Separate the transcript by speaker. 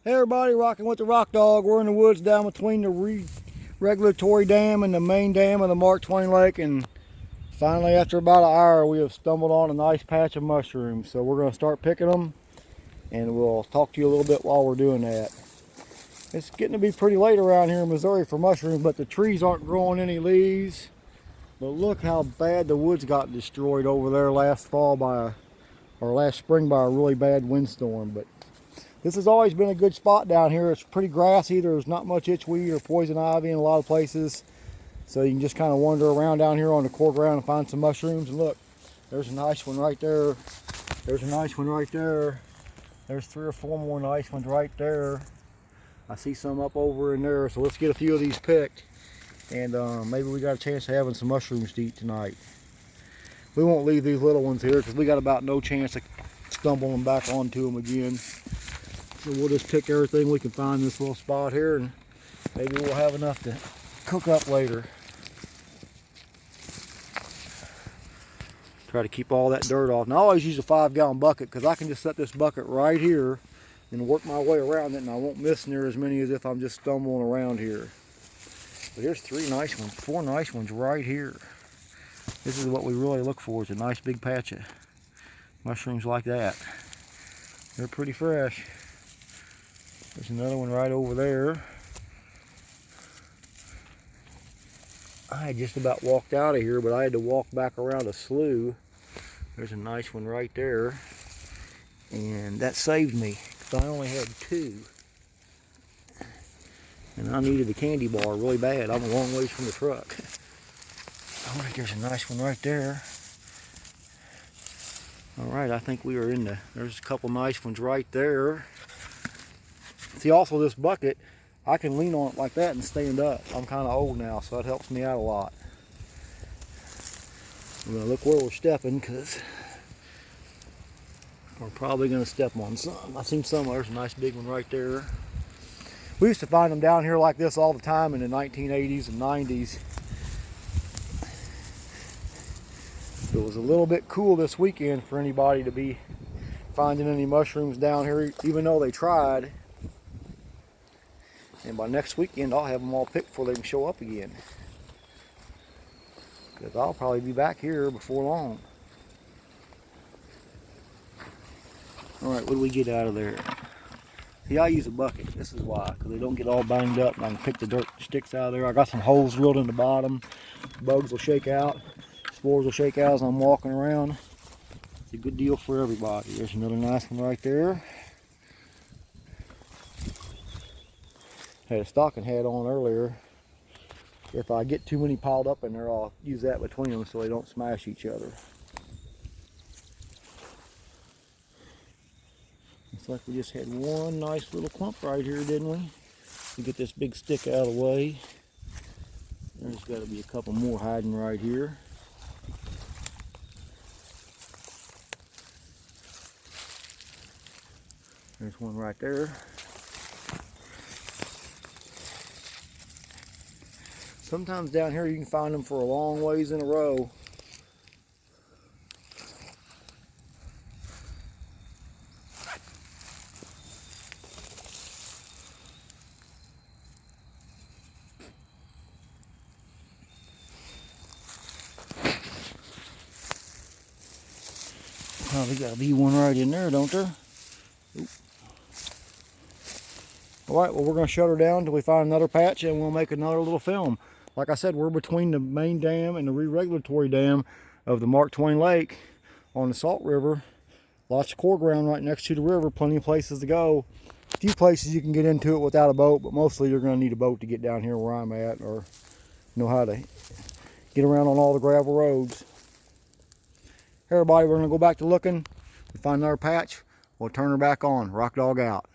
Speaker 1: Hey everybody, rocking with the Rock Dog. We're in the woods down between the regulatory dam and the main dam of the Mark Twain Lake, and finally after about an hour we have stumbled on a nice patch of mushrooms. So we're going to start picking them and we'll talk to you a little bit while we're doing that. It's getting to be pretty late around here in Missouri for mushrooms, but the trees aren't growing any leaves. But look how bad the woods got destroyed over there last spring by a really bad windstorm. But this has always been a good spot down here. It's pretty grassy. There's not much itchweed or poison ivy in a lot of places. So you can just kind of wander around down here on the core ground and find some mushrooms. And look, there's a nice one right there. There's a nice one right there. There's 3 or 4 more nice ones right there. I see some up over in there. So let's get a few of these picked. And maybe we got a chance of having some mushrooms to eat tonight. We won't leave these little ones here because we got about no chance of stumbling back onto them again. So we'll just pick everything we can find in this little spot here, and maybe we'll have enough to cook up later. Try to keep all that dirt off. And I always use a 5-gallon bucket because I can just set this bucket right here and work my way around it, and I won't miss near as many as if I'm just stumbling around here. But here's 3 nice ones, 4 nice ones right here. This is what we really look for, is a nice big patch of mushrooms like that. They're pretty fresh. There's another one right over there. I had just about walked out of here, but I had to walk back around a slough. There's a nice one right there. And that saved me, because I only had 2. And I needed a candy bar really bad. I'm a long ways from the truck. Alright, there's a nice one right there. Alright, I think we are in there's a couple nice ones right there. See, also this bucket, I can lean on it like that and stand up. I'm kind of old now, so it helps me out a lot. I'm going to look where we're stepping, because we're probably going to step on some. I've seen some. There's a nice big one right there. We used to find them down here like this all the time in the 1980s and 90s. It was a little bit cool this weekend for anybody to be finding any mushrooms down here, even though they tried. And by next weekend, I'll have them all picked before they can show up again. Because I'll probably be back here before long. Alright, what do we get out of there? See, I use a bucket. This is why, because they don't get all banged up and I can pick the dirt sticks out of there. I got some holes drilled in the bottom. Bugs will shake out. Spores will shake out as I'm walking around. It's a good deal for everybody. There's another nice one right there. Had a stocking hat on earlier. If I get too many piled up in there, I'll use that between them so they don't smash each other. Looks like we just had one nice little clump right here, didn't we? We get this big stick out of the way. There's got to be a couple more hiding right here. There's one right there. Sometimes down here you can find them for a long ways in a row. Probably got to be one right in there, don't there? Alright, well, we're going to shut her down until we find another patch and we'll make another little film. Like I said, we're between the main dam and the regulatory dam of the Mark Twain Lake on the Salt River. Lots of core ground right next to the river, plenty of places to go. A few places you can get into it without a boat, but mostly you're going to need a boat to get down here where I'm at, or know how to get around on all the gravel roads. Hey everybody, we're going to go back to looking. We find another patch, we'll turn her back on. Rock Dog out.